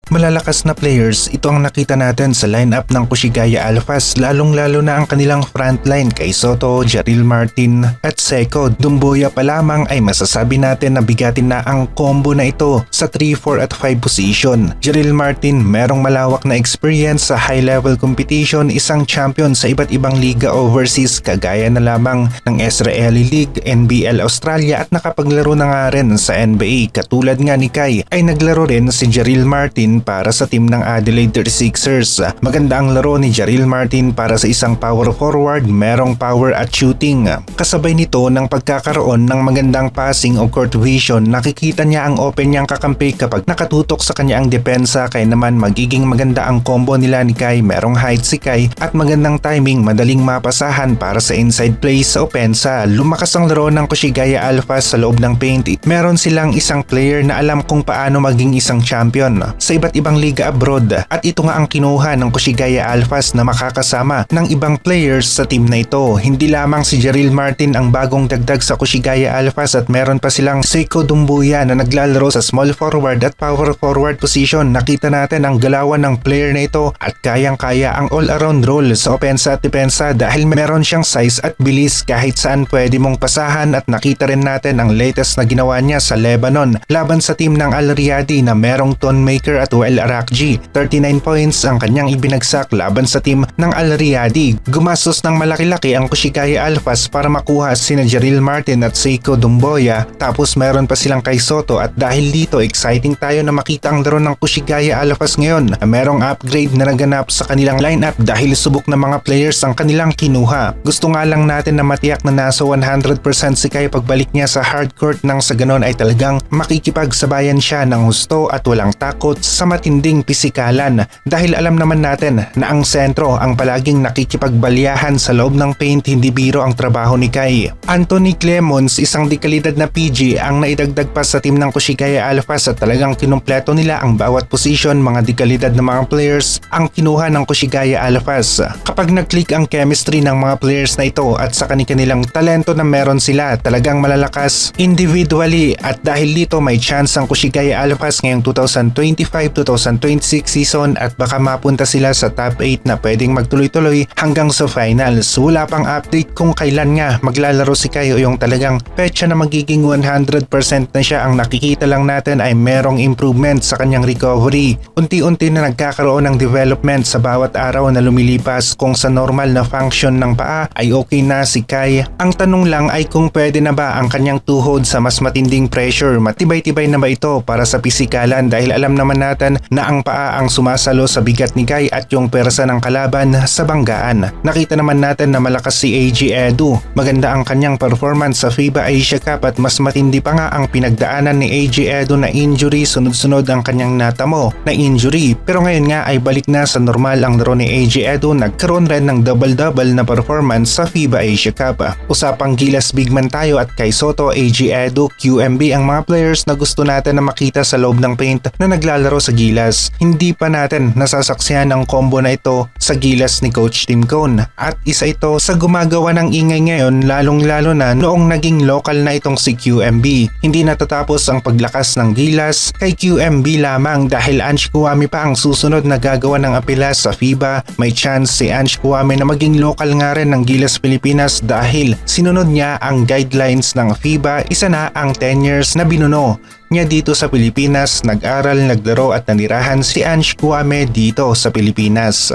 Malalakas na players, ito ang nakita natin sa lineup ng Kushigaya Alphas, lalong-lalo na ang kanilang frontline kay Soto, Jaril Martin at Seiko Dumbuya pa lamang ay masasabi natin na bigatin na ang combo na ito sa 3, 4 at 5 position. Jaril Martin merong malawak na experience sa high-level competition, isang champion sa iba't ibang liga overseas kagaya na lamang ng Israeli League, NBL Australia at nakapaglaro na nga rin sa NBA. Katulad nga ni Kai ay naglaro rin si Jaril Martin para sa team ng Adelaide 36ers. Maganda ang laro ni Jaril Martin para sa isang power forward, merong power at shooting. Kasabay nito ng pagkakaroon ng magandang passing o court vision, nakikita niya ang open niyang kakampi kapag nakatutok sa kanya ang depensa, kaya naman magiging maganda ang combo nila ni Kai. Merong height si Kai at magandang timing, madaling mapasahan para sa inside plays sa opensa. Lumakas ang laro ng Kushigaya Alphas sa loob ng paint. Meron silang isang player na alam kung paano maging isang champion sa iba't ibang liga abroad, at ito nga ang kinuha ng Kushigaya Alphas na makakasama ng ibang players sa team na ito. Hindi lamang si Jaril Martin ang bagong dagdag sa Kushigaya Alphas at meron pa silang Seiko Dumbuya na naglalaro sa small forward at power forward position. Nakita natin ang galawan ng player na ito at kayang-kaya ang all-around role sa opensa at depensa dahil meron siyang size at bilis, kahit saan pwede mong pasahan. At nakita rin natin ang latest na ginawa niya sa Lebanon laban sa team ng Al Riyadi na merong Tonmaker at Wael Arakji. 39 points ang kanyang ibinagsak laban sa team ng Al Riyadi. Gumastos ng malaki-laki ang Kushigaya Alphas para makuha sina Jaril Martin at Seiko Dumbuya, tapos meron pa silang kay Soto. At dahil dito exciting tayo na makita ang laro ng Kushigaya Alphas ngayon. Merong upgrade na naganap sa kanilang lineup dahil subok na mga players ang kanilang kinuha. Gusto nga lang natin na matiyak na nasa 100% si Kai pagbalik niya sa hardcourt, nang sa ganon ay talagang makikipagsabayan siya ng husto at walang takot sa matinding pisikalan, dahil alam naman natin na ang sentro ang palaging nakikipagbalyahan sa loob ng paint. Hindi biro ang trabaho ni Kai. Anthony Clemons, isang dekalidad na PG ang naidagdag pa sa team ng Kushigaya Alphas at talagang kinumpleto nila ang bawat position. Mga dekalidad na mga players ang kinuha ng Kushigaya Alphas. Kapag nag-click ang chemistry ng mga players na ito at sa kanilang talento na meron sila, talagang malalakas individually, at dahil dito may chance ang Kushigaya Alphas ngayong 2025-2026 season at baka mapunta sila sa top 8 na pwedeng magtuloy-tuloy hanggang sa finals. Wala pang update kung kailan nga maglalaro si Kai o yung talagang petsa na magiging 100% na siya. Ang nakikita lang natin ay merong improvement sa kanyang recovery. Unti-unti na nagkakaroon ng development sa bawat araw na lumilipas. Kung sa normal na function ng paa ay okay na si Kai. Ang tanong lang ay kung pwede na ba ang kanyang tuhod sa mas matinding pressure. Matibay-tibay na ba ito para sa pisikalan, dahil alam naman natin na ang paa ang sumasalo sa bigat ni Kai at yung persa ng kalaban sa banggaan. Nakita naman natin na malakas si AG Edu. Maganda ang kanyang performance sa FIBA Asia Cup at mas matindi pa nga ang pinagdaanan ni AG Edu na injury. Sunod-sunod ang kanyang natamo na injury, pero ngayon nga ay balik na sa normal ang laro ni AG Edu. Nagkaroon rin ng double-double na performance sa FIBA Asia Cup. Usapang Gilas bigman tayo at kay Soto, AG Edu, QMB ang mga players na gusto natin na makita sa loob ng paint na naglalaro sa Gilas. Hindi pa natin nasasaksihan ang combo na ito sa Gilas ni Coach Tim Cone, at isa ito sa gumagawa ng ingay ngayon, lalong-lalo na noong naging local na itong si QMB. Hindi natatapos ang paglakas ng Gilas kay QMB lamang dahil Ange Kouame pa ang susunod na gagawa ng apela sa FIBA. May chance si Ange Kouame na maging local nga rin ng Gilas Pilipinas dahil sinunod niya ang guidelines ng FIBA. Isa na ang 10 years na binuno niya dito sa Pilipinas. Nag-aral, naglaro at nanirahan si Ange Kouame dito sa Pilipinas.